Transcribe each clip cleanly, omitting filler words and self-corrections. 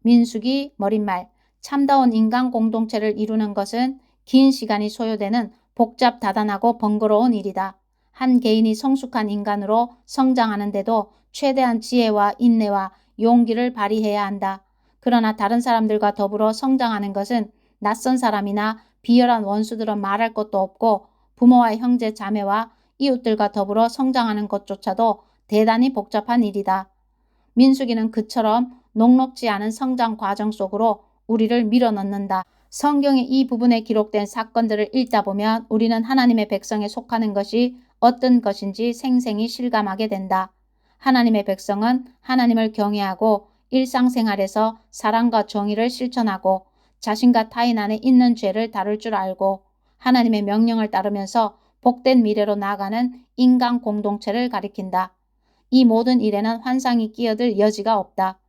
민수기 머릿말. 참다운 인간 공동체를 이루는 것은 긴 시간이 소요되는 복잡 다단하고 번거로운 일이다. 한 개인이 성숙한 인간으로 성장하는데도 최대한 지혜와 인내와 용기를 발휘해야 한다. 그러나 다른 사람들과 더불어 성장하는 것은 낯선 사람이나 비열한 원수들은 말할 것도 없고 부모와 형제 자매와 이웃들과 더불어 성장하는 것조차도 대단히 복잡한 일이다. 민수기는 그처럼 녹록지 않은 성장 과정 속으로 우리를 밀어넣는다. 성경의 이 부분에 기록된 사건들을 읽다 보면 우리는 하나님의 백성에 속하는 것이 어떤 것인지 생생히 실감하게 된다. 하나님의 백성은 하나님을 경외하고 일상생활에서 사랑과 정의를 실천하고 자신과 타인 안에 있는 죄를 다룰 줄 알고 하나님의 명령을 따르면서 복된 미래로 나아가는 인간 공동체를 가리킨다. 이 모든 일에는 환상이 끼어들 여지가 없다.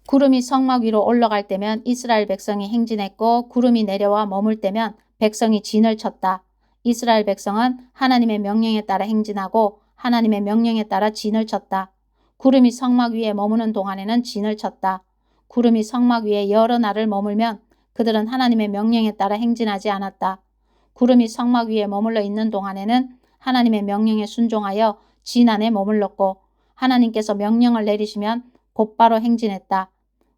구름이 성막 위로 올라갈 때면 이스라엘 백성이 행진했고 구름이 내려와 머물 때면 백성이 진을 쳤다. 이스라엘 백성은 하나님의 명령에 따라 행진하고 하나님의 명령에 따라 진을 쳤다. 구름이 성막 위에 머무는 동안에는 진을 쳤다. 구름이 성막 위에 여러 날을 머물면 그들은 하나님의 명령에 따라 행진하지 않았다. 구름이 성막 위에 머물러 있는 동안에는 하나님의 명령에 순종하여 진 안에 머물렀고 하나님께서 명령을 내리시면 곧바로 행진했다.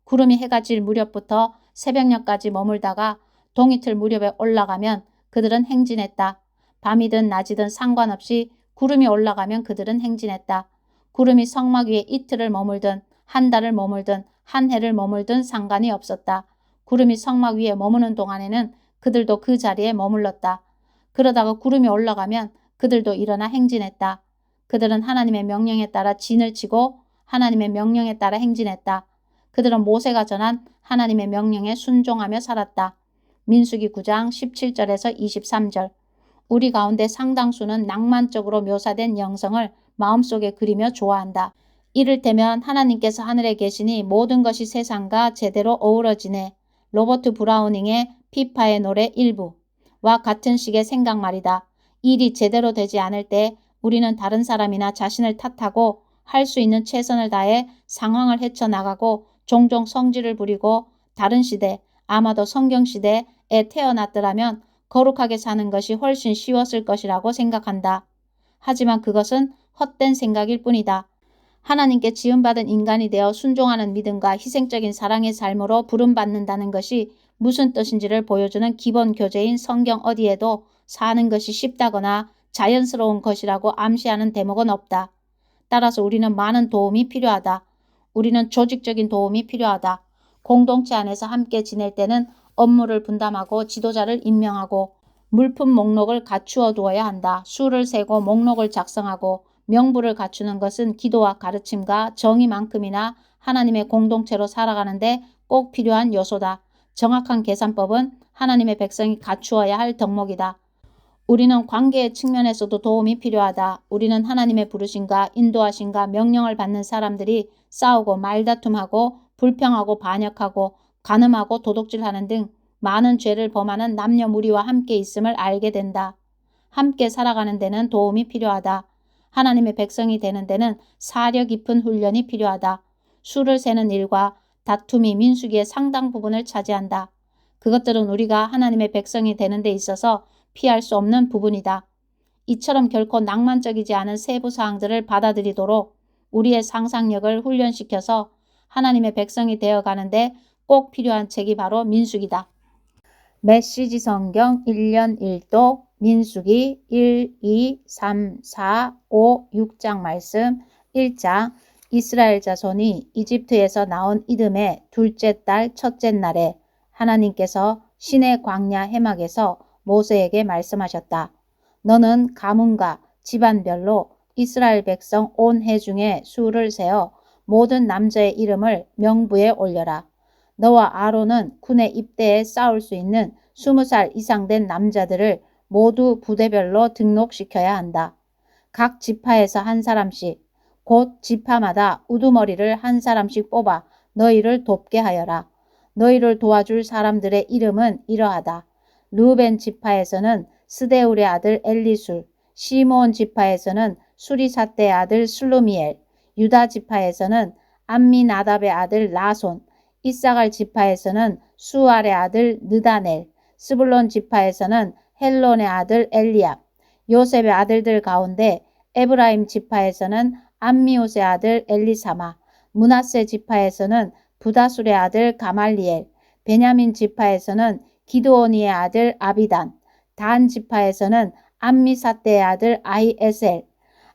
구름이 해가 질 무렵부터 새벽녘까지 머물다가 동이틀 무렵에 올라가면 그들은 행진했다. 밤이든 낮이든 상관없이 구름이 올라가면 그들은 행진했다. 구름이 성막 위에 이틀을 머물든 한 달을 머물든 한 해를 머물든 상관이 없었다. 구름이 성막 위에 머무는 동안에는 그들도 그 자리에 머물렀다. 그러다가 구름이 올라가면 그들도 일어나 행진했다. 그들은 하나님의 명령에 따라 진을 치고 하나님의 명령에 따라 행진했다. 그들은 모세가 전한 하나님의 명령에 순종하며 살았다. 민수기 9장 17절에서 23절. 우리 가운데 상당수는 낭만적으로 묘사된 영성을 마음속에 그리며 좋아한다. 이를테면 하나님께서 하늘에 계시니 모든 것이 세상과 제대로 어우러지네. 로버트 브라우닝의 피파의 노래 일부와 같은 식의 생각 말이다. 일이 제대로 되지 않을 때 우리는 다른 사람이나 자신을 탓하고 할 수 있는 최선을 다해 상황을 헤쳐나가고 종종 성질을 부리고 다른 시대, 아마도 성경시대에 태어났더라면 거룩하게 사는 것이 훨씬 쉬웠을 것이라고 생각한다. 하지만 그것은 헛된 생각일 뿐이다. 하나님께 지음받은 인간이 되어 순종하는 믿음과 희생적인 사랑의 삶으로 부름받는다는 것이 무슨 뜻인지를 보여주는 기본 교재인 성경 어디에도 사는 것이 쉽다거나 자연스러운 것이라고 암시하는 대목은 없다. 따라서 우리는 많은 도움이 필요하다. 우리는 조직적인 도움이 필요하다. 공동체 안에서 함께 지낼 때는 업무를 분담하고 지도자를 임명하고 물품 목록을 갖추어 두어야 한다. 수를 세고 목록을 작성하고 명부를 갖추는 것은 기도와 가르침과 정의만큼이나 하나님의 공동체로 살아가는데 꼭 필요한 요소다. 정확한 계산법은 하나님의 백성이 갖추어야 할 덕목이다. 우리는 관계의 측면에서도 도움이 필요하다. 우리는 하나님의 부르심과 인도하심과 명령을 받는 사람들이 싸우고 말다툼하고 불평하고 반역하고 간음하고 도둑질하는 등 많은 죄를 범하는 남녀 무리와 함께 있음을 알게 된다. 함께 살아가는 데는 도움이 필요하다. 하나님의 백성이 되는 데는 사려 깊은 훈련이 필요하다. 수를 세는 일과 다툼이 민수기의 상당 부분을 차지한다. 그것들은 우리가 하나님의 백성이 되는 데 있어서 피할 수 없는 부분이다. 이처럼 결코 낭만적이지 않은 세부 사항들을 받아들이도록 우리의 상상력을 훈련시켜서 하나님의 백성이 되어가는데 꼭 필요한 책이 바로 민수기다. 메시지 성경 1년 1독 민수기 1, 2, 3, 4, 5, 6장 말씀 1장 이스라엘 자손이 이집트에서 나온 이듬해 둘째 달 첫째 날에 하나님께서 시내 광야 해막에서 모세에게 말씀하셨다. 너는 가문과 집안별로 이스라엘 백성 온 해 중에 수를 세어 모든 남자의 이름을 명부에 올려라. 너와 아론은 군에 입대해 싸울 수 있는 20살 이상 된 남자들을 모두 부대별로 등록시켜야 한다. 각 지파에서 한 사람씩, 곧 지파마다 우두머리를 한 사람씩 뽑아 너희를 돕게 하여라. 너희를 도와줄 사람들의 이름은 이러하다. 르우벤 지파에서는 스데울의 아들 엘리술, 시므온 지파에서는 수리사떼의 아들 슬루미엘, 유다 지파에서는 암미나답의 아들 나손, 이사갈 지파에서는 수알의 아들 느다넬, 스불론 지파에서는 헬론의 아들 엘리압, 요셉의 아들들 가운데 에브라임 지파에서는 암미옷의 아들 엘리사마, 므낫세 지파에서는 부다술의 아들 가말리엘, 베냐민 지파에서는 기드오니의 아들 아비단, 단 지파에서는 암미사떼의 아들 아히에셀,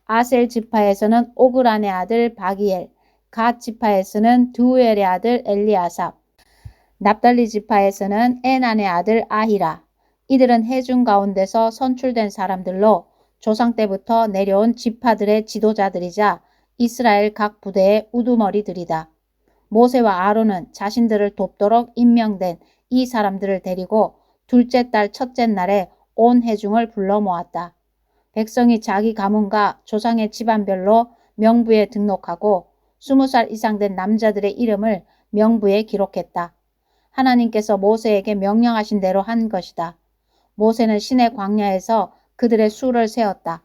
아셀 지파에서는 오그란의 아들 바기엘, 갓 지파에서는 두우엘의 아들 엘리아삽, 납달리 지파에서는 에난의 아들 아히라. 이들은 회중 가운데서 선출된 사람들로 조상 때부터 내려온 지파들의 지도자들이자 이스라엘 각 부대의 우두머리들이다. 모세와 아론은 자신들을 돕도록 임명된 이 사람들을 데리고 둘째 달 첫째 날에 온 회중을 불러 모았다. 백성이 자기 가문과 조상의 집안별로 명부에 등록하고 20살 이상 된 남자들의 이름을 명부에 기록했다. 하나님께서 모세에게 명령하신 대로 한 것이다. 모세는 시내 광야에서 그들의 수를 세었다.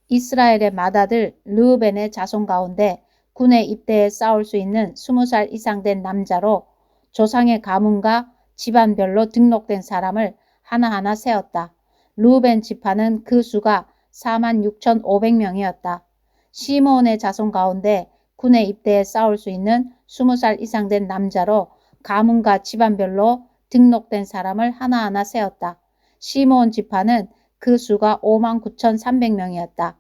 이스라엘의 맏아들 르우벤의 자손 가운데 군에 입대해 싸울 수 있는 20살 이상 된 남자로 조상의 가문과 집안별로 등록된 사람을 하나하나 세었다. 르우벤 지파는 그 수가 46,500명이었다. 시므온의 자손 가운데 군에 입대해 싸울 수 있는 20살 이상 된 남자로 가문과 집안별로 등록된 사람을 하나하나 세었다. 시므온 지파는 그 수가 59,300명이었다.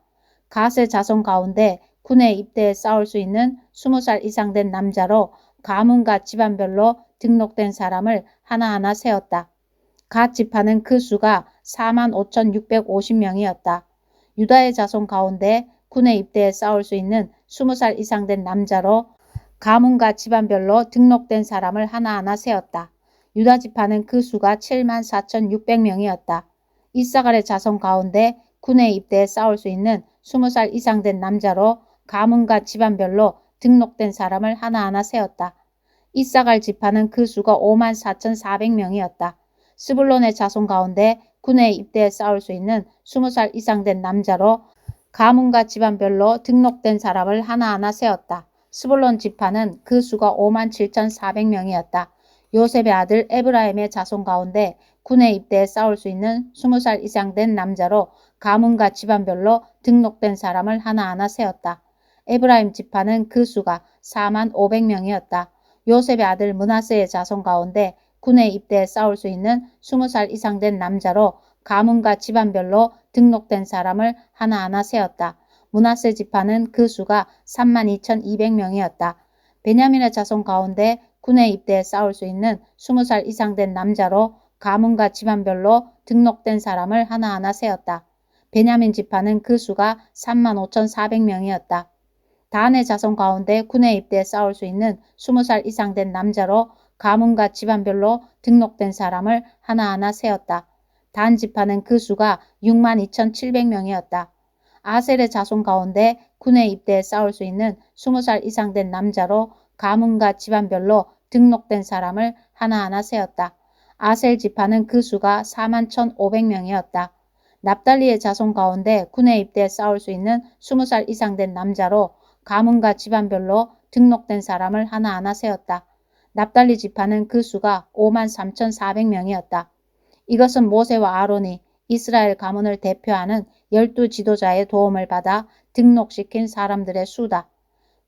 갓의 자손 가운데 군에 입대해 싸울 수 있는 20살 이상 된 남자로 가문과 집안별로 등록된 사람을 하나하나 세었다. 갓 지파는 그 수가 45,650명이었다. 유다의 자손 가운데 군에 입대해 싸울 수 있는 20살 이상 된 남자로 가문과 집안별로 등록된 사람을 하나하나 세었다. 유다 지파는 그 수가 74,600명이었다. 이사갈의 자손 가운데 군에 입대해 싸울 수 있는 20살 이상 된 남자로 가문과 집안별로 등록된 사람을 하나하나 세웠다. 이사갈 지파는 그 수가 54,400명이었다. 스불론의 자손 가운데 군에 입대해 싸울 수 있는 20살 이상 된 남자로 가문과 집안별로 등록된 사람을 하나하나 세웠다. 스불론 지파는 그 수가 57,400명이었다. 요셉의 아들 에브라임의 자손 가운데 군에 입대해 싸울 수 있는 20살 이상 된 남자로 가문과 집안별로 등록된 사람을 하나하나 세웠다. 에브라임 지파는 그 수가 45,000명이었다. 요셉의 아들 므낫세의 자손 가운데 군에 입대해 싸울 수 있는 20살 이상 된 남자로 가문과 집안별로 등록된 사람을 하나하나 세웠다. 므낫세 지파는 그 수가 32,200명이었다. 베냐민의 자손 가운데 군에 입대해 싸울 수 있는 20살 이상 된 남자로 가문과 집안별로 등록된 사람을 하나하나 세웠다. 베냐민 지파는 그 수가 35,400명이었다. 단의 자손 가운데 군에 입대해 싸울 수 있는 20살 이상 된 남자로 가문과 집안별로 등록된 사람을 하나하나 세웠다. 단 지파는 그 수가 62,700명이었다. 아셀의 자손 가운데 군에 입대해 싸울 수 있는 20살 이상 된 남자로 가문과 집안별로 등록된 사람을 하나하나 세웠다. 아셀 지파는 그 수가 41,500명이었다. 납달리의 자손 가운데 군에 입대해 싸울 수 있는 20살 이상 된 남자로 가문과 집안별로 등록된 사람을 하나하나 세웠다. 납달리 지파는 그 수가 53,400명이었다. 이것은 모세와 아론이 이스라엘 가문을 대표하는 12 지도자의 도움을 받아 등록시킨 사람들의 수다.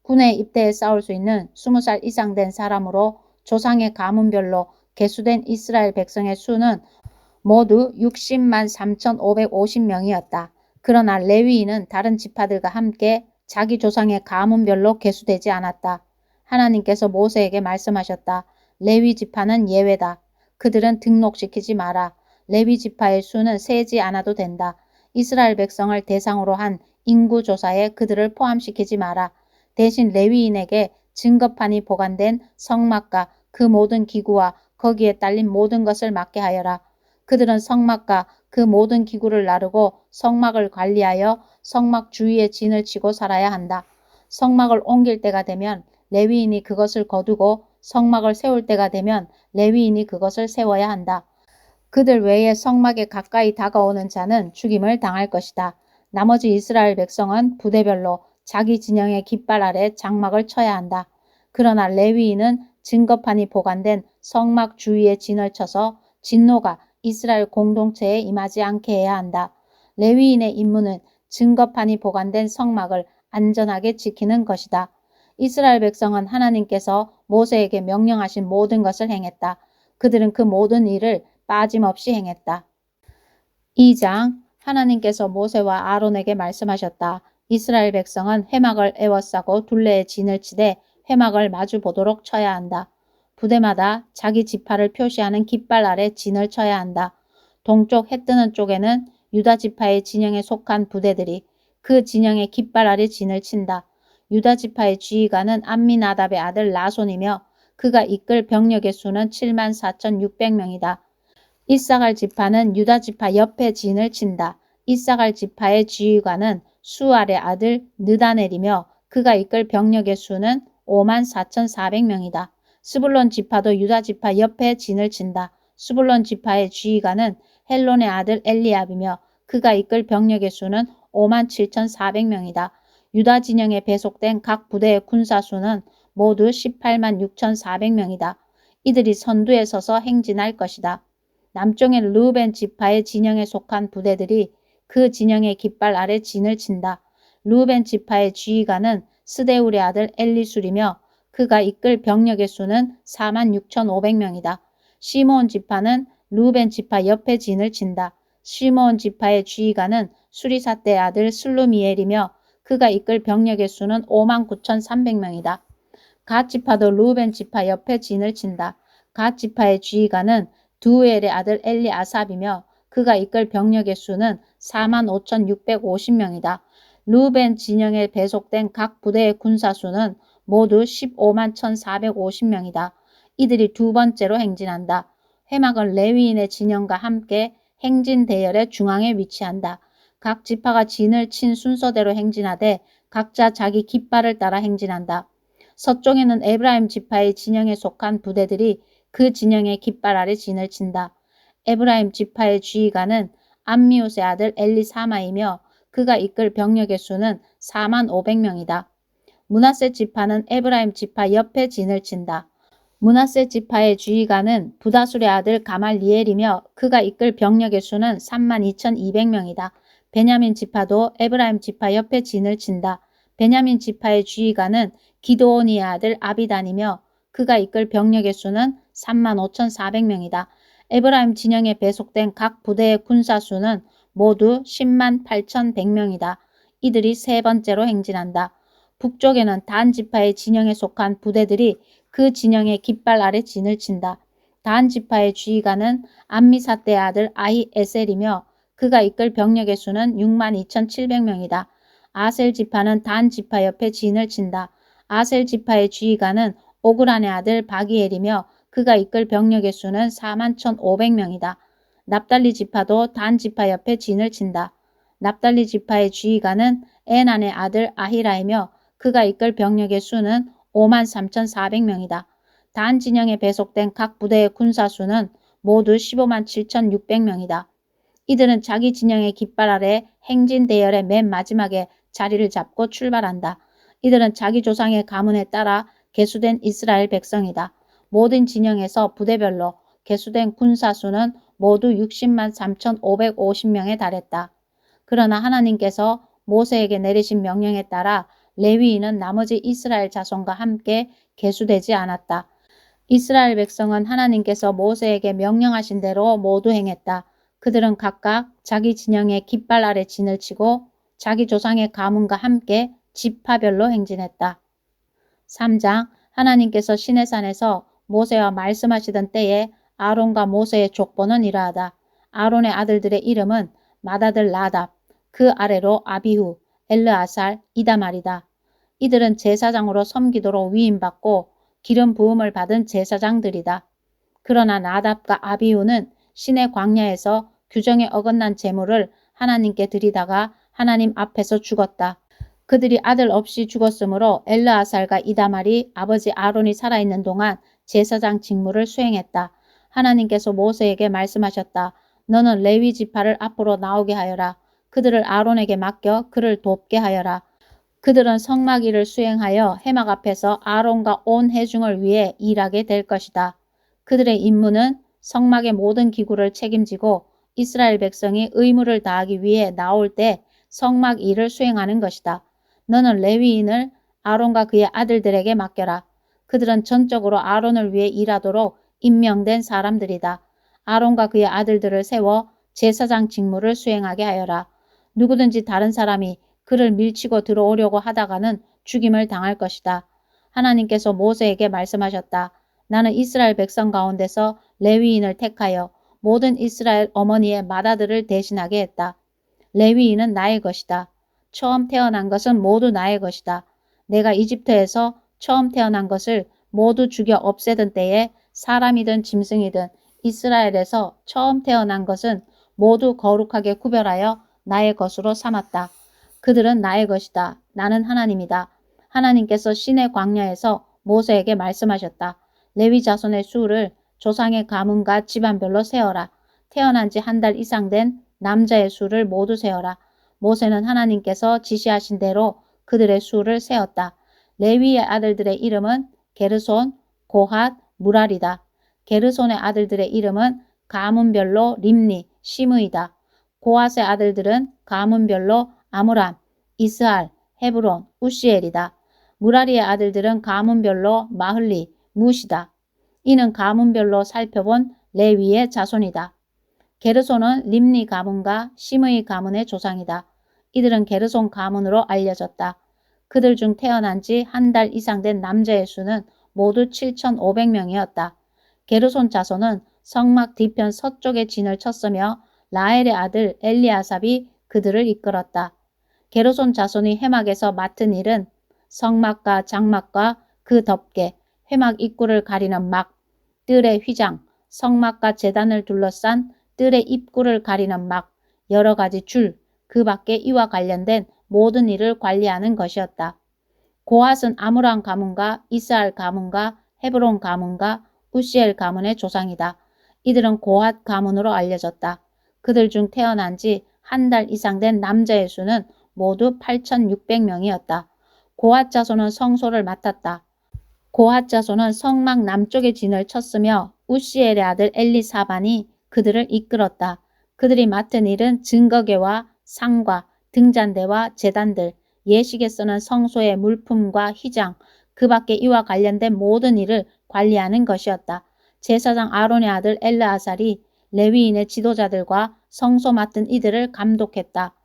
군에 입대해 싸울 수 있는 20살 이상 된 사람으로 조상의 가문별로 계수된 이스라엘 백성의 수는 모두 60만 3,550명이었다. 그러나 레위인은 다른 지파들과 함께 자기 조상의 가문별로 계수되지 않았다. 하나님께서 모세에게 말씀하셨다. 레위 지파는 예외다. 그들은 등록시키지 마라. 레위 지파의 수는 세지 않아도 된다. 이스라엘 백성을 대상으로 한 인구조사에 그들을 포함시키지 마라. 대신 레위인에게 증거판이 보관된 성막과 그 모든 기구와 거기에 딸린 모든 것을 맡게 하여라. 그들은 성막과 그 모든 기구를 나르고 성막을 관리하여 성막 주위에 진을 치고 살아야 한다. 성막을 옮길 때가 되면 레위인이 그것을 거두고 성막을 세울 때가 되면 레위인이 그것을 세워야 한다. 그들 외에 성막에 가까이 다가오는 자는 죽임을 당할 것이다. 나머지 이스라엘 백성은 부대별로 자기 진영의 깃발 아래 장막을 쳐야 한다. 그러나 레위인은 증거판이 보관된 성막 주위에 진을 쳐서 진노가 이스라엘 공동체에 임하지 않게 해야 한다. 레위인의 임무는 증거판이 보관된 성막을 안전하게 지키는 것이다. 이스라엘 백성은 하나님께서 모세에게 명령하신 모든 것을 행했다. 그들은 그 모든 일을 빠짐없이 행했다. 2장 하나님께서 모세와 아론에게 말씀하셨다. 이스라엘 백성은 회막을 에워싸고 둘레에 진을 치되 회막을 마주 보도록 쳐야 한다. 부대마다 자기 지파를 표시하는 깃발 아래 진을 쳐야 한다. 동쪽 해 뜨는 쪽에는 유다 지파의 진영에 속한 부대들이 그 진영의 깃발 아래 진을 친다. 유다 지파의 지휘관은 암미나답의 아들 나손이며 그가 이끌 병력의 수는 74,600명이다. 이사갈 지파는 유다 지파 옆에 진을 친다. 이사갈 지파의 지휘관은 수알의 아들 느다넬이며 그가 이끌 병력의 수는 54,400명이다. 스불론 지파도 유다 지파 옆에 진을 친다. 스불론 지파의 지휘관은 헬론의 아들 엘리압이며 그가 이끌 병력의 수는 57,400명이다. 유다 진영에 배속된 각 부대의 군사수는 모두 186,400명이다. 이들이 선두에 서서 행진할 것이다. 남쪽의 르우벤 지파의 진영에 속한 부대들이 그 진영의 깃발 아래 진을 친다. 르우벤 지파의 지휘관은 스데울의 아들 엘리술이며 그가 이끌 병력의 수는 46,500명이다. 시므온 지파는 르우벤 지파 옆에 진을 친다. 시므온 지파의 지휘관은 수리사떼의 아들 슬루미엘이며 그가 이끌 병력의 수는 59,300명이다. 갓 지파도 르우벤 지파 옆에 진을 친다. 갓 지파의 지휘관은 두엘의 아들 엘리아삽이며 그가 이끌 병력의 수는 45,650명이다. 르우벤 진영에 배속된 각 부대의 군사수는 모두 15만 1,450명이다. 이들이 두 번째로 행진한다. 회막은 레위인의 진영과 함께 행진 대열의 중앙에 위치한다. 각 지파가 진을 친 순서대로 행진하되 각자 자기 깃발을 따라 행진한다. 서쪽에는 에브라임 지파의 진영에 속한 부대들이 그 진영의 깃발 아래 진을 친다. 에브라임 지파의 지휘관은 암미웃의 아들 엘리사마이며 그가 이끌 병력의 수는 45,500명이다. 므낫세 지파는 에브라임 지파 옆에 진을 친다. 므낫세 지파의 지휘관은 부다술의 아들 가말리엘이며 그가 이끌 병력의 수는 32,200명이다. 베냐민 지파도 에브라임 지파 옆에 진을 친다. 베냐민 지파의 지휘관은 기드온이의 아들 아비단이며 그가 이끌 병력의 수는 35,400명이다. 에브라임 진영에 배속된 각 부대의 군사수는 모두 10만 8,100명이다. 이들이 세 번째로 행진한다. 북쪽에는 단 지파의 진영에 속한 부대들이 그 진영의 깃발 아래 진을 친다. 단 지파의 지휘관은 암미사떼의 아들 아히에셀이며 그가 이끌 병력의 수는 62,700명이다. 아셀 지파는 단 지파 옆에 진을 친다. 아셀 지파의 지휘관은 오그란의 아들 바기엘이며 그가 이끌 병력의 수는 41,500명이다. 납달리 지파도 단 지파 옆에 진을 친다. 납달리 지파의 지휘관은 에난의 아들 아히라이며 그가 이끌 병력의 수는 53,400명이다. 단 진영에 배속된 각 부대의 군사수는 모두 15만 7,600명이다. 이들은 자기 진영의 깃발 아래 행진 대열의 맨 마지막에 자리를 잡고 출발한다. 이들은 자기 조상의 가문에 따라 계수된 이스라엘 백성이다. 모든 진영에서 부대별로 계수된 군사수는 모두 60만 3,550명에 달했다. 그러나 하나님께서 모세에게 내리신 명령에 따라 레위인은 나머지 이스라엘 자손과 함께 계수되지 않았다. 이스라엘 백성은 하나님께서 모세에게 명령하신 대로 모두 행했다. 그들은 각각 자기 진영의 깃발 아래 진을 치고 자기 조상의 가문과 함께 지파별로 행진했다. 3장 하나님께서 시내산에서 모세와 말씀하시던 때에 아론과 모세의 족보는 이러하다. 아론의 아들들의 이름은 맏아들 나답, 그 아래로 아비후, 엘르아살, 이다말이다. 이들은 제사장으로 섬기도록 위임받고 기름 부음을 받은 제사장들이다. 그러나 나답과 아비후는 시내 광야에서 규정에 어긋난 제물을 하나님께 드리다가 하나님 앞에서 죽었다. 그들이 아들 없이 죽었으므로 엘르아살과 이다말이 아버지 아론이 살아있는 동안 제사장 직무를 수행했다. 하나님께서 모세에게 말씀하셨다. 너는 레위 지파를 앞으로 나오게 하여라. 그들을 아론에게 맡겨 그를 돕게 하여라. 그들은 성막 일을 수행하여 해막 앞에서 아론과 온 회중을 위해 일하게 될 것이다. 그들의 임무는 성막의 모든 기구를 책임지고 이스라엘 백성이 의무를 다하기 위해 나올 때 성막 일을 수행하는 것이다. 너는 레위인을 아론과 그의 아들들에게 맡겨라. 그들은 전적으로 아론을 위해 일하도록 임명된 사람들이다. 아론과 그의 아들들을 세워 제사장 직무를 수행하게 하여라. 누구든지 다른 사람이 그를 밀치고 들어오려고 하다가는 죽임을 당할 것이다. 하나님께서 모세에게 말씀하셨다. 나는 이스라엘 백성 가운데서 레위인을 택하여 모든 이스라엘 어머니의 맏아들을 대신하게 했다. 레위인은 나의 것이다. 처음 태어난 것은 모두 나의 것이다. 내가 이집트에서 처음 태어난 것을 모두 죽여 없애던 때에 사람이든 짐승이든 이스라엘에서 처음 태어난 것은 모두 거룩하게 구별하여 나의 것으로 삼았다. 그들은 나의 것이다. 나는 하나님이다. 하나님께서 시내 광야에서 모세에게 말씀하셨다. 레위 자손의 수를 조상의 가문과 집안별로 세어라. 태어난 지 한 달 이상 된 남자의 수를 모두 세어라. 모세는 하나님께서 지시하신 대로 그들의 수를 세었다. 레위의 아들들의 이름은 게르손, 고핫, 무랄이다. 게르손의 아들들의 이름은 가문별로 림니, 시므이다. 고핫의 아들들은 가문별로 아므람, 이스할, 헤브론, 우시엘이다. 무라리의 아들들은 가문별로 마흘리, 무시다. 이는 가문별로 살펴본 레위의 자손이다. 게르손은 림니 가문과 시므이 가문의 조상이다. 이들은 게르손 가문으로 알려졌다. 그들 중 태어난 지 한 달 이상 된 남자의 수는 모두 7,500명이었다. 게르손 자손은 성막 뒤편 서쪽에 진을 쳤으며 라헬의 아들 엘리아삽이 그들을 이끌었다. 게르손 자손이 회막에서 맡은 일은 성막과 장막과 그 덮개, 회막 입구를 가리는 막, 뜰의 휘장, 성막과 제단을 둘러싼 뜰의 입구를 가리는 막, 여러 가지 줄, 그 밖에 이와 관련된 모든 일을 관리하는 것이었다. 고핫은 아므람 가문과 이스할 가문과 헤브론 가문과 우시엘 가문의 조상이다. 이들은 고핫 가문으로 알려졌다. 그들 중 태어난 지 한 달 이상 된 남자의 수는 모두 8,600명이었다. 고핫 자손은 성소를 맡았다. 고핫 자손은 성막 남쪽에 진을 쳤으며 우시엘의 아들 엘리사반이 그들을 이끌었다. 그들이 맡은 일은 증거계와 상과 등잔대와 제단들, 예식에 쓰는 성소의 물품과 휘장, 그 밖에 이와 관련된 모든 일을 관리하는 것이었다. 제사장 아론의 아들 엘르아살이 레위인의 지도자들과 성소 맡은 이들을 감독했다.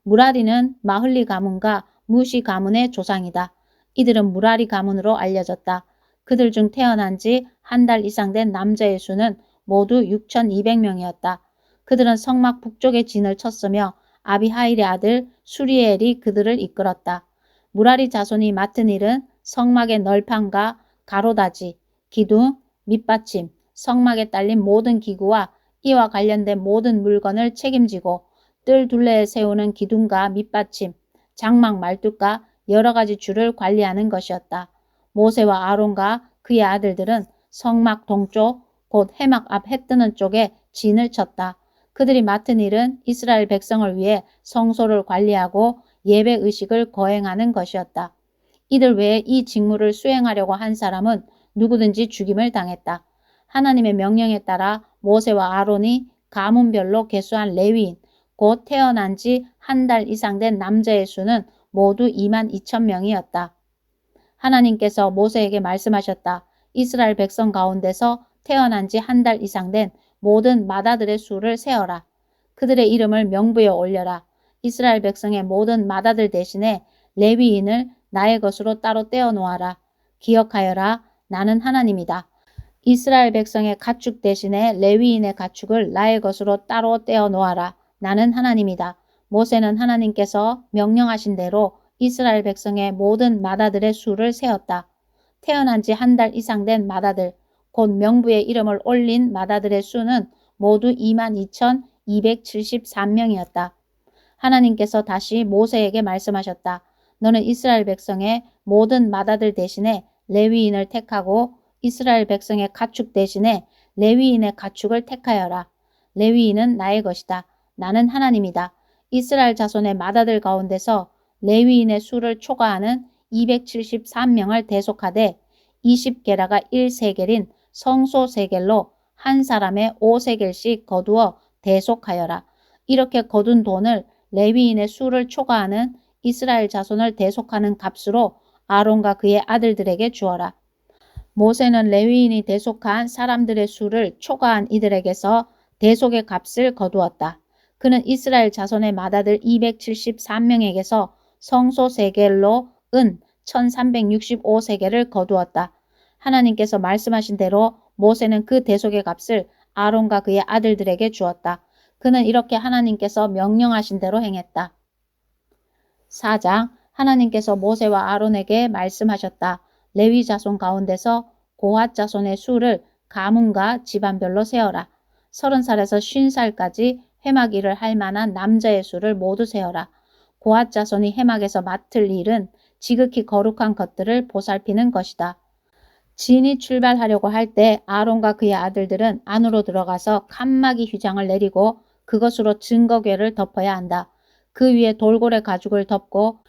무라리는 마흘리 가문과 무시 가문의 조상이다. 이들은 무라리 가문으로 알려졌다. 그들 중 태어난 지 한 달 이상 된 남자의 수는 모두 6,200명이었다. 그들은 성막 북쪽에 진을 쳤으며 아비하일의 아들 수리엘이 그들을 이끌었다. 무라리 자손이 맡은 일은 성막의 널판과 가로다지, 기둥, 밑받침, 성막에 딸린 모든 기구와 이와 관련된 모든 물건을 책임지고 뜰 둘레에 세우는 기둥과 밑받침, 장막 말뚝과 여러 가지 줄을 관리하는 것이었다. 모세와 아론과 그의 아들들은 성막 동쪽 곧 해막 앞 해 뜨는 쪽에 진을 쳤다. 그들이 맡은 일은 이스라엘 백성을 위해 성소를 관리하고 예배 의식을 거행하는 것이었다. 이들 외에 이 직무를 수행하려고 한 사람은 누구든지 죽임을 당했다. 하나님의 명령에 따라 모세와 아론이 가문별로 계수한 레위인, 곧 태어난 지 한 달 이상 된 남자의 수는 모두 22,000명이었다. 하나님께서 모세에게 말씀하셨다. 이스라엘 백성 가운데서 태어난 지 한 달 이상 된 모든 맏아들의 수를 세어라. 그들의 이름을 명부에 올려라. 이스라엘 백성의 모든 맏아들 대신에 레위인을 나의 것으로 따로 떼어 놓아라. 기억하여라. 나는 하나님이다. 이스라엘 백성의 가축 대신에 레위인의 가축을 나의 것으로 따로 떼어 놓아라. 나는 하나님이다. 모세는 하나님께서 명령하신 대로 이스라엘 백성의 모든 맏아들의 수를 세었다. 태어난 지 한 달 이상 된 맏아들, 곧 명부에 이름을 올린 맏아들의 수는 모두 22,273명이었다. 하나님께서 다시 모세에게 말씀하셨다. 너는 이스라엘 백성의 모든 맏아들 대신에 레위인을 택하고 이스라엘 백성의 가축 대신에 레위인의 가축을 택하여라. 레위인은 나의 것이다. 나는 하나님이다. 이스라엘 자손의 맏아들 가운데서 레위인의 수를 초과하는 273명을 대속하되 20게라가 1세겔인 성소 세겔로 한 사람의 5세겔씩 거두어 대속하여라. 이렇게 거둔 돈을 레위인의 수를 초과하는 이스라엘 자손을 대속하는 값으로 아론과 그의 아들들에게 주어라. 모세는 레위인이 대속한 사람들의 수를 초과한 이들에게서 대속의 값을 거두었다. 그는 이스라엘 자손의 맏아들 273명에게서 성소 세겔로 은 1365세겔을 거두었다. 하나님께서 말씀하신 대로 모세는 그 대속의 값을 아론과 그의 아들들에게 주었다. 그는 이렇게 하나님께서 명령하신 대로 행했다. 4장 하나님께서 모세와 아론에게 말씀하셨다. 레위 자손 가운데서 고핫 자손의 수를 가문과 집안별로 세어라. 30살에서 50살까지 회막 일을 할 만한 남자의 수를 모두 세어라. 고핫 자손이 회막에서 맡을 일은 지극히 거룩한 것들을 보살피는 것이다. 진이 출발하려고 할 때 아론과 그의 아들들은 안으로 들어가서 칸막이 휘장을 내리고 그것으로 증거궤를 덮어야 한다. 그 위에 돌고래 가죽을 덮고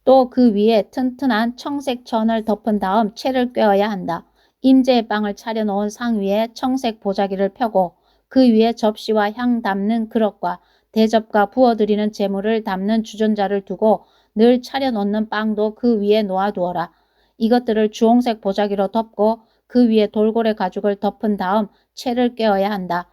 또 그 위에 튼튼한 청색 천을 덮은 다음 채를 꿰어야 한다. 임재의 빵을 차려놓은 상 위에 청색 보자기를 펴고 그 위에 접시와 향 담는 그릇과 대접과 부어드리는 제물을 담는 주전자를 두고 늘 차려놓는 빵도 그 위에 놓아두어라. 이것들을 주홍색 보자기로 덮고 그 위에 돌고래 가죽을 덮은 다음 채를 꿰어야 한다.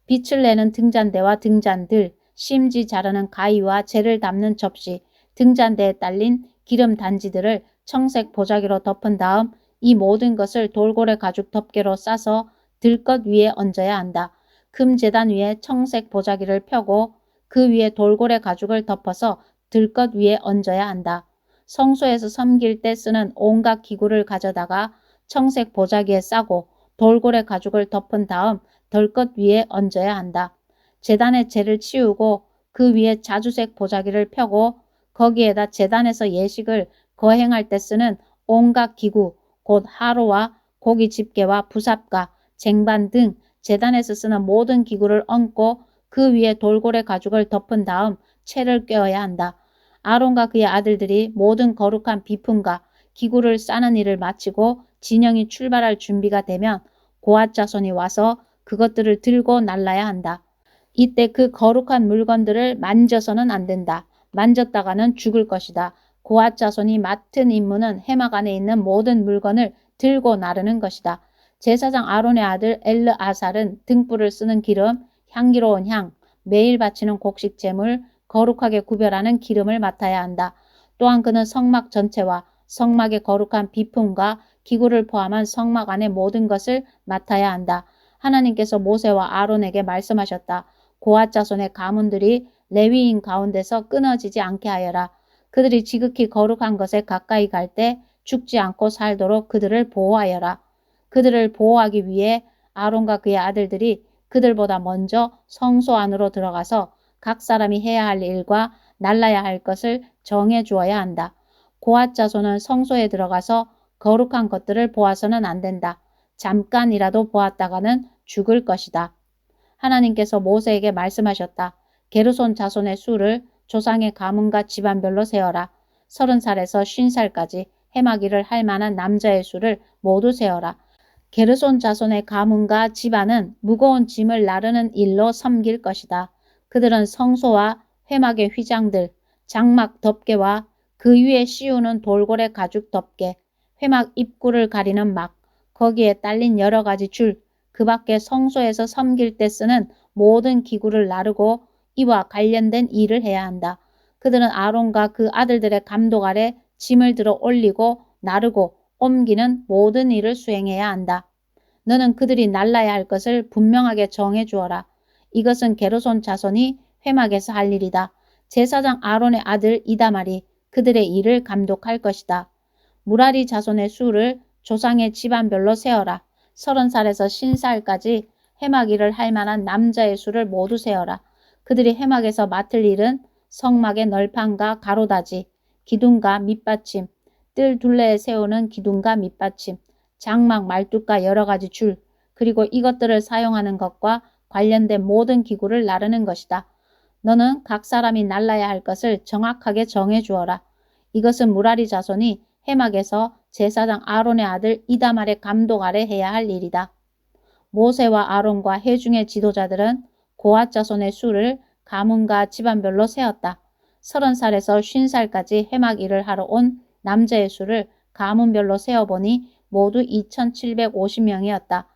빛을 내는 등잔대와 등잔들, 심지 자르는 가위와 재를 담는 접시, 등잔대에 딸린 기름 단지들을 청색 보자기로 덮은 다음 이 모든 것을 돌고래 가죽 덮개로 싸서 들것 위에 얹어야 한다. 금 제단 위에 청색 보자기를 펴고 그 위에 돌고래 가죽을 덮어서 들것 위에 얹어야 한다. 성소에서 섬길 때 쓰는 온갖 기구를 가져다가 청색 보자기에 싸고 돌고래 가죽을 덮은 다음 덜것 위에 얹어야 한다. 제단의 재를 치우고 그 위에 자주색 보자기를 펴고 거기에다 제단에서 예식을 거행할 때 쓰는 온갖 기구, 곧 하로와 고기 집게와 부삽과 쟁반 등 제단에서 쓰는 모든 기구를 얹고 그 위에 돌고래 가죽을 덮은 다음 채를 꿰어야 한다. 아론과 그의 아들들이 모든 거룩한 비품과 기구를 싸는 일을 마치고 진영이 출발할 준비가 되면 고핫 자손이 와서 그것들을 들고 날라야 한다. 이때 그 거룩한 물건들을 만져서는 안 된다. 만졌다가는 죽을 것이다. 고핫 자손이 맡은 임무는 회막 안에 있는 모든 물건을 들고 나르는 것이다. 제사장 아론의 아들 엘르아살은 등불을 쓰는 기름, 향기로운 향, 매일 바치는 곡식 제물, 거룩하게 구별하는 기름을 맡아야 한다. 또한 그는 성막 전체와 성막의 거룩한 비품과 기구를 포함한 성막 안의 모든 것을 맡아야 한다. 하나님께서 모세와 아론에게 말씀하셨다. 고핫 자손의 가문들이 레위인 가운데서 끊어지지 않게 하여라. 그들이 지극히 거룩한 것에 가까이 갈 때 죽지 않고 살도록 그들을 보호하여라. 그들을 보호하기 위해 아론과 그의 아들들이 그들보다 먼저 성소 안으로 들어가서 각 사람이 해야 할 일과 날라야 할 것을 정해 주어야 한다. 고핫 자손은 성소에 들어가서 거룩한 것들을 보아서는 안 된다. 잠깐이라도 보았다가는 죽을 것이다. 하나님께서 모세에게 말씀하셨다. 게르손 자손의 수를 조상의 가문과 집안별로 세어라. 30살에서 50살까지 회막 일을 할 만한 남자의 수를 모두 세어라. 게르손 자손의 가문과 집안은 무거운 짐을 나르는 일로 섬길 것이다. 그들은 성소와 회막의 휘장들, 장막 덮개와 그 위에 씌우는 돌고래 가죽 덮개, 회막 입구를 가리는 막, 거기에 딸린 여러 가지 줄, 그 밖에 성소에서 섬길 때 쓰는 모든 기구를 나르고 이와 관련된 일을 해야 한다. 그들은 아론과 그 아들들의 감독 아래 짐을 들어 올리고 나르고 옮기는 모든 일을 수행해야 한다. 너는 그들이 날라야 할 것을 분명하게 정해 주어라. 이것은 게르손 자손이 회막에서 할 일이다. 제사장 아론의 아들 이다말이 그들의 일을 감독할 것이다. 무라리 자손의 수를 조상의 집안별로 세어라. 30살에서 50살까지 회막 일을 할 만한 남자의 수를 모두 세어라. 그들이 회막에서 맡을 일은 성막의 널판과 가로다지, 기둥과 밑받침, 뜰 둘레에 세우는 기둥과 밑받침, 장막 말뚝과 여러 가지 줄, 그리고 이것들을 사용하는 것과 관련된 모든 기구를 나르는 것이다. 너는 각 사람이 날라야 할 것을 정확하게 정해 주어라. 이것은 무라리 자손이 해막에서 제사장 아론의 아들 이다말의 감독 아래 해야 할 일이다. 모세와 아론과 회중의 지도자들은 고앗 자손의 수를 가문과 집안별로 세었다. 30살에서 50살까지 해막 일을 하러 온 남자의 수를 가문별로 세어보니 모두 2750명이었다.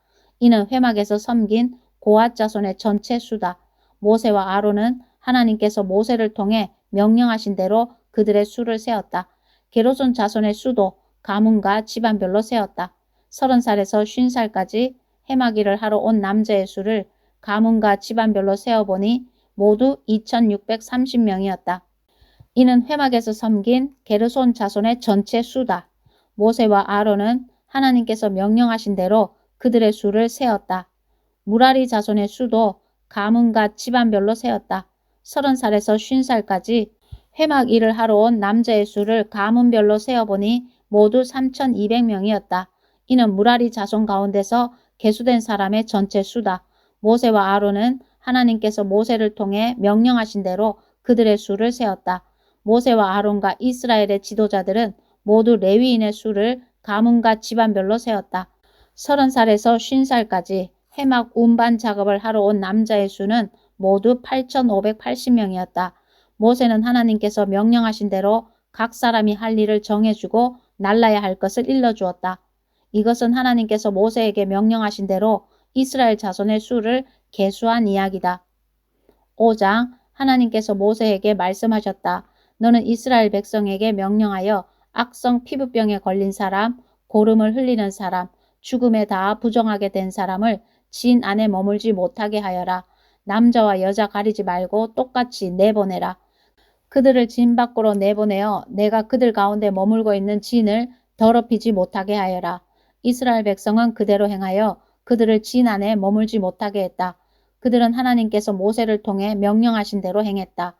이는 회막에서 섬긴 고앗 자손의 전체 수다. 모세와 아론은 하나님께서 모세를 통해 명령하신 대로 그들의 수를 세었다. 게르손 자손의 수도 가문과 집안별로 세었다. 30살에서 50살까지 해막 일을 하러 온 남자의 수를 가문과 집안별로 세어보니 모두 2630명이었다. 이는 회막에서 섬긴 게르손 자손의 전체 수다. 모세와 아론은 하나님께서 명령하신 대로 그들의 수를 세었다. 무라리 자손의 수도 가문과 집안별로 세었다. 30살에서 50살까지 회막 일을 하러 온 남자의 수를 가문별로 세어보니 모두 3200명이었다. 이는 무라리 자손 가운데서 계수된 사람의 전체 수다. 모세와 아론은 하나님께서 모세를 통해 명령하신 대로 그들의 수를 세었다. 모세와 아론과 이스라엘의 지도자들은 모두 레위인의 수를 가문과 집안별로 세웠다. 30살에서 50살까지 해막 운반 작업을 하러 온 남자의 수는 모두 8580명이었다. 모세는 하나님께서 명령하신 대로 각 사람이 할 일을 정해주고 날라야 할 것을 일러주었다. 이것은 하나님께서 모세에게 명령하신 대로 이스라엘 자손의 수를 계수한 이야기다. 5장 하나님께서 모세에게 말씀하셨다. 너는 이스라엘 백성에게 명령하여 악성 피부병에 걸린 사람, 고름을 흘리는 사람, 죽음에 닿아 부정하게 된 사람을 진 안에 머물지 못하게 하여라. 남자와 여자 가리지 말고 똑같이 내보내라. 그들을 진 밖으로 내보내어 내가 그들 가운데 머물고 있는 진을 더럽히지 못하게 하여라. 이스라엘 백성은 그대로 행하여 그들을 진 안에 머물지 못하게 했다. 그들은 하나님께서 모세를 통해 명령하신 대로 행했다.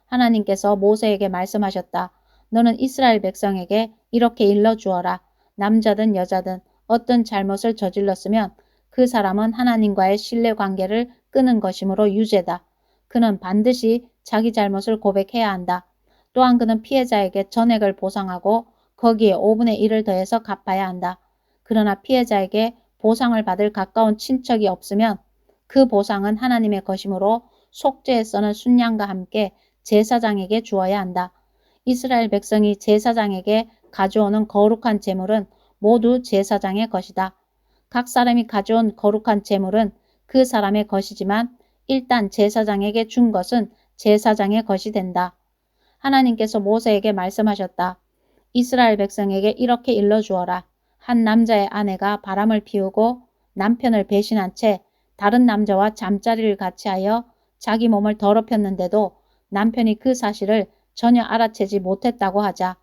하나님께서 모세에게 말씀하셨다. 너는 이스라엘 백성에게 이렇게 일러주어라. 남자든 여자든 어떤 잘못을 저질렀으면 그 사람은 하나님과의 신뢰관계를 끊은 것이므로 유죄다. 그는 반드시 자기 잘못을 고백해야 한다. 또한 그는 피해자에게 전액을 보상하고 거기에 5분의 1을 더해서 갚아야 한다. 그러나 피해자에게 보상을 받을 가까운 친척이 없으면 그 보상은 하나님의 것이므로 속죄에 써는 순양과 함께 제사장에게 주어야 한다. 이스라엘 백성이 제사장에게 가져오는 거룩한 제물은 모두 제사장의 것이다. 각 사람이 가져온 거룩한 제물은 그 사람의 것이지만 일단 제사장에게 준 것은 제사장의 것이 된다. 하나님께서 모세에게 말씀하셨다. 이스라엘 백성에게 이렇게 일러주어라. 한 남자의 아내가 바람을 피우고 남편을 배신한 채 다른 남자와 잠자리를 같이 하여 자기 몸을 더럽혔는데도 남편이 그 사실을 전혀 알아채지 못했다고 하자.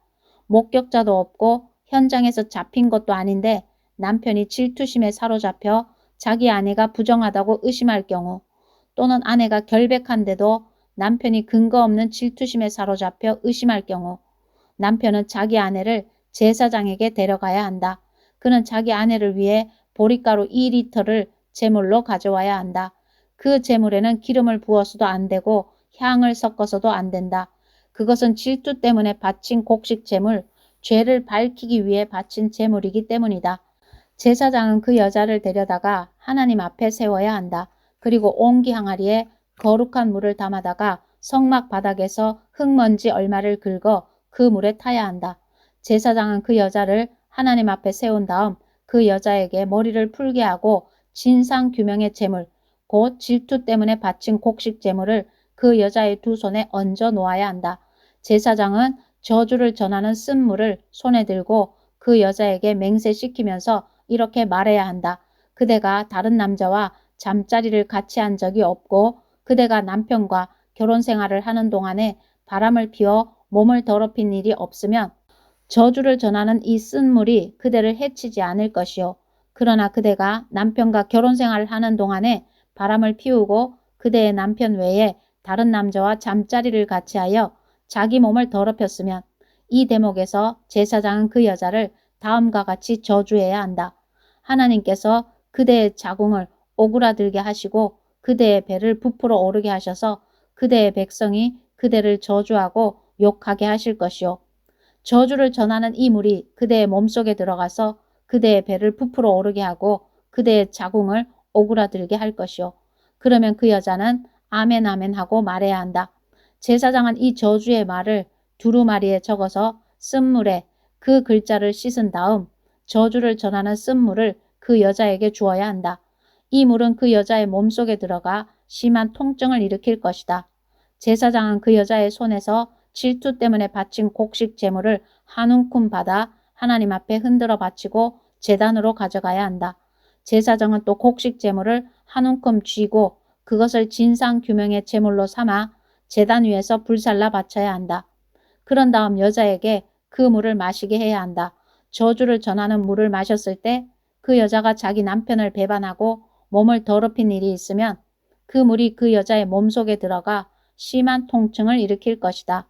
목격자도 없고 현장에서 잡힌 것도 아닌데 남편이 질투심에 사로잡혀 자기 아내가 부정하다고 의심할 경우, 또는 아내가 결백한데도 남편이 근거 없는 질투심에 사로잡혀 의심할 경우, 남편은 자기 아내를 제사장에게 데려가야 한다. 그는 자기 아내를 위해 보리가루 2리터를 제물로 가져와야 한다. 그 제물에는 기름을 부어서도 안 되고 향을 섞어서도 안 된다. 그것은 질투 때문에 바친 곡식 제물, 죄를 밝히기 위해 바친 제물이기 때문이다. 제사장은 그 여자를 데려다가 하나님 앞에 세워야 한다. 그리고 옹기 항아리에 거룩한 물을 담아다가 성막 바닥에서 흙먼지 얼마를 긁어 그 물에 타야 한다. 제사장은 그 여자를 하나님 앞에 세운 다음 그 여자에게 머리를 풀게 하고 진상규명의 제물, 곧 질투 때문에 바친 곡식 제물을 그 여자의 두 손에 얹어 놓아야 한다. 제사장은 저주를 전하는 쓴 물을 손에 들고 그 여자에게 맹세시키면서 이렇게 말해야 한다. 그대가 다른 남자와 잠자리를 같이 한 적이 없고 그대가 남편과 결혼 생활을 하는 동안에 바람을 피워 몸을 더럽힌 일이 없으면 저주를 전하는 이 쓴 물이 그대를 해치지 않을 것이요. 그러나 그대가 남편과 결혼 생활을 하는 동안에 바람을 피우고 그대의 남편 외에 다른 남자와 잠자리를 같이 하여 자기 몸을 더럽혔으면 이 대목에서 제사장은 그 여자를 다음과 같이 저주해야 한다. 하나님께서 그대의 자궁을 오그라들게 하시고 그대의 배를 부풀어 오르게 하셔서 그대의 백성이 그대를 저주하고 욕하게 하실 것이요. 저주를 전하는 이 물이 그대의 몸속에 들어가서 그대의 배를 부풀어 오르게 하고 그대의 자궁을 오그라들게 할 것이요. 그러면 그 여자는 아멘 아멘 하고 말해야 한다. 제사장은 이 저주의 말을 두루마리에 적어서 쓴물에 그 글자를 씻은 다음 저주를 전하는 쓴물을 그 여자에게 주어야 한다. 이 물은 그 여자의 몸속에 들어가 심한 통증을 일으킬 것이다. 제사장은 그 여자의 손에서 질투 때문에 바친 곡식 제물을 한 움큼 받아 하나님 앞에 흔들어 바치고 제단으로 가져가야 한다. 제사장은 또 곡식 제물을 한 움큼 쥐고 그것을 진상규명의 제물로 삼아 제단 위에서 불살라 바쳐야 한다. 그런 다음 여자에게 그 물을 마시게 해야 한다. 저주를 전하는 물을 마셨을 때 그 여자가 자기 남편을 배반하고 몸을 더럽힌 일이 있으면 그 물이 그 여자의 몸속에 들어가 심한 통증을 일으킬 것이다.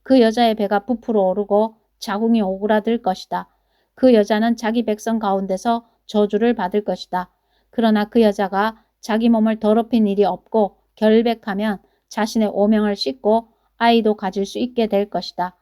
그 여자의 배가 부풀어 오르고 자궁이 오그라들 것이다. 그 여자는 자기 백성 가운데서 저주를 받을 것이다. 그러나 그 여자가 자기 몸을 더럽힌 일이 없고 결백하면 자신의 오명을 씻고 아이도 가질 수 있게 될 것이다.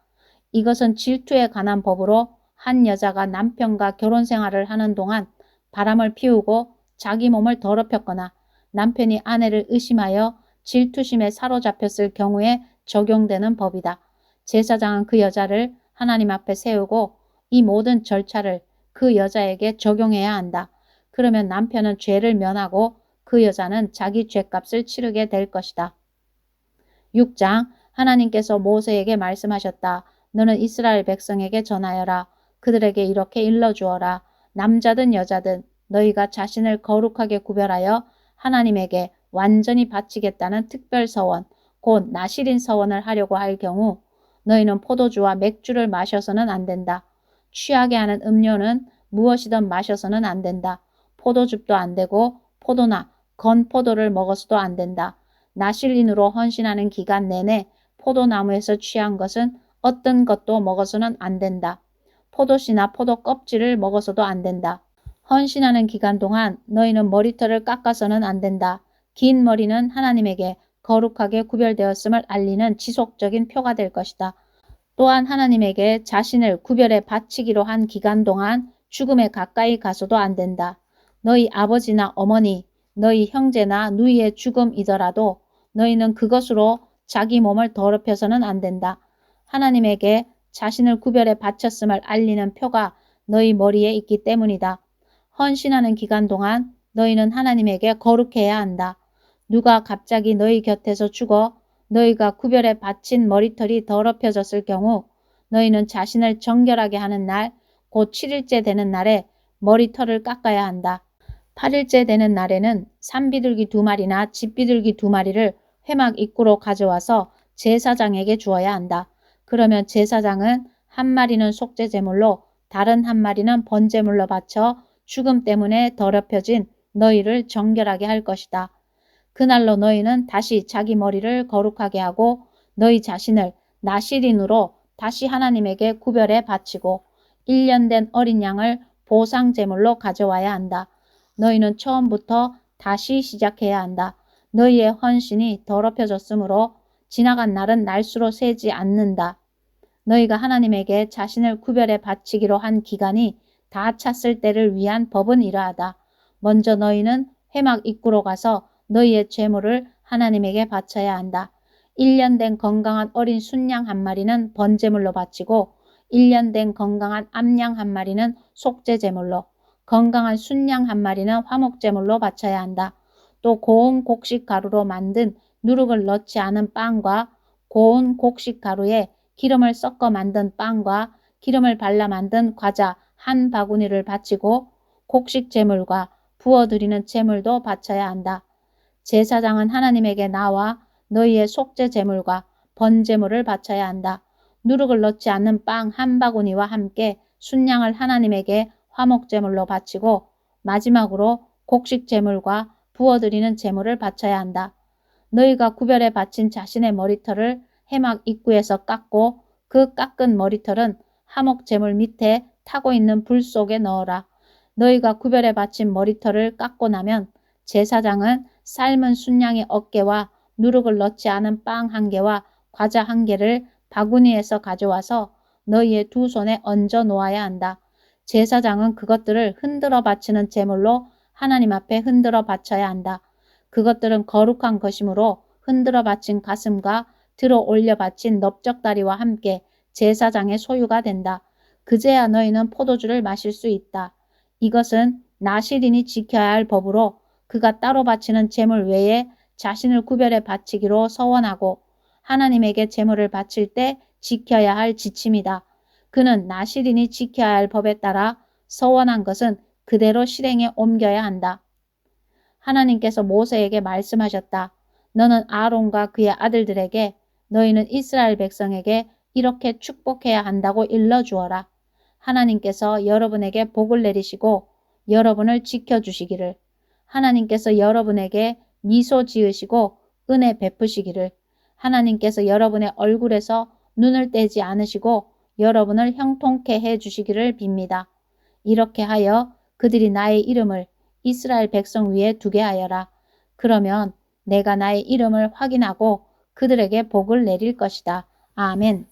이것은 질투에 관한 법으로 한 여자가 남편과 결혼 생활을 하는 동안 바람을 피우고 자기 몸을 더럽혔거나 남편이 아내를 의심하여 질투심에 사로잡혔을 경우에 적용되는 법이다. 제사장은 그 여자를 하나님 앞에 세우고 이 모든 절차를 그 여자에게 적용해야 한다. 그러면 남편은 죄를 면하고 그 여자는 자기 죄값을 치르게 될 것이다. 6장 하나님께서 모세에게 말씀하셨다. 너는 이스라엘 백성에게 전하여라. 그들에게 이렇게 일러주어라. 남자든 여자든 너희가 자신을 거룩하게 구별하여 하나님에게 완전히 바치겠다는 특별서원, 곧 나실인 서원을 하려고 할 경우 너희는 포도주와 맥주를 마셔서는 안 된다. 취하게 하는 음료는 무엇이든 마셔서는 안 된다. 포도즙도 안 되고 포도나 건포도를 먹어서도 안 된다. 나실인으로 헌신하는 기간 내내 포도나무에서 취한 것은 어떤 것도 먹어서는 안 된다. 포도씨나 포도 껍질을 먹어서도 안 된다. 헌신하는 기간 동안 너희는 머리털을 깎아서는 안 된다. 긴 머리는 하나님에게 거룩하게 구별되었음을 알리는 지속적인 표가 될 것이다. 또한 하나님에게 자신을 구별해 바치기로 한 기간 동안 죽음에 가까이 가서도 안 된다. 너희 아버지나 어머니, 너희 형제나 누이의 죽음이더라도 너희는 그것으로 자기 몸을 더럽혀서는 안 된다. 하나님에게 자신을 구별해 바쳤음을 알리는 표가 너희 머리에 있기 때문이다. 헌신하는 기간 동안 너희는 하나님에게 거룩해야 한다. 누가 갑자기 너희 곁에서 죽어 너희가 구별해 바친 머리털이 더럽혀졌을 경우 너희는 자신을 정결하게 하는 날, 곧 7일째 되는 날에 머리털을 깎아야 한다. 8일째 되는 날에는 산비둘기 2마리나 집비둘기 2마리를 회막 입구로 가져와서 제사장에게 주어야 한다. 그러면 제사장은 한 마리는 속죄제물로 다른 한 마리는 번제물로 바쳐 죽음 때문에 더럽혀진 너희를 정결하게 할 것이다. 그날로 너희는 다시 자기 머리를 거룩하게 하고 너희 자신을 나실인으로 다시 하나님에게 구별해 바치고 1년 된 어린 양을 보상제물로 가져와야 한다. 너희는 처음부터 다시 시작해야 한다. 너희의 헌신이 더럽혀졌으므로 지나간 날은 날수로 세지 않는다. 너희가 하나님에게 자신을 구별해 바치기로 한 기간이 다 찼을 때를 위한 법은 이러하다. 먼저 너희는 회막 입구로 가서 너희의 죄물을 하나님에게 바쳐야 한다. 1년 된 건강한 어린 순양 한 마리는 번제물로 바치고 1년 된 건강한 암양 한 마리는 속죄제물로, 건강한 순양 한 마리는 화목제물로 바쳐야 한다. 또 고운 곡식 가루로 만든 누룩을 넣지 않은 빵과 고운 곡식 가루에 기름을 섞어 만든 빵과 기름을 발라 만든 과자 한 바구니를 바치고 곡식 제물과 부어드리는 제물도 바쳐야 한다. 제사장은 하나님에게 나와 너희의 속죄 제물과 번제물을 바쳐야 한다. 누룩을 넣지 않는 빵 한 바구니와 함께 순양을 하나님에게 화목제물로 바치고 마지막으로 곡식 제물과 부어드리는 제물을 바쳐야 한다. 너희가 구별해 바친 자신의 머리털을 회막 입구에서 깎고 그 깎은 머리털은 화목제물 밑에 타고 있는 불 속에 넣어라. 너희가 구별해 바친 머리털을 깎고 나면 제사장은 삶은 순양의 어깨와 누룩을 넣지 않은 빵 한 개와 과자 한 개를 바구니에서 가져와서 너희의 두 손에 얹어 놓아야 한다. 제사장은 그것들을 흔들어 바치는 제물로 하나님 앞에 흔들어 바쳐야 한다. 그것들은 거룩한 것이므로 흔들어 바친 가슴과 들어 올려 바친 넓적다리와 함께 제사장의 소유가 된다. 그제야 너희는 포도주를 마실 수 있다. 이것은 나실인이 지켜야 할 법으로 그가 따로 바치는 제물 외에 자신을 구별해 바치기로 서원하고 하나님에게 제물을 바칠 때 지켜야 할 지침이다. 그는 나실인이 지켜야 할 법에 따라 서원한 것은 그대로 실행에 옮겨야 한다. 하나님께서 모세에게 말씀하셨다. 너는 아론과 그의 아들들에게 너희는 이스라엘 백성에게 이렇게 축복해야 한다고 일러주어라. 하나님께서 여러분에게 복을 내리시고 여러분을 지켜주시기를. 하나님께서 여러분에게 미소 지으시고 은혜 베푸시기를. 하나님께서 여러분의 얼굴에서 눈을 떼지 않으시고 여러분을 형통케 해주시기를 빕니다. 이렇게 하여 그들이 나의 이름을 이스라엘 백성 위에 두게 하여라. 그러면 내가 나의 이름을 확인하고 그들에게 복을 내릴 것이다. 아멘.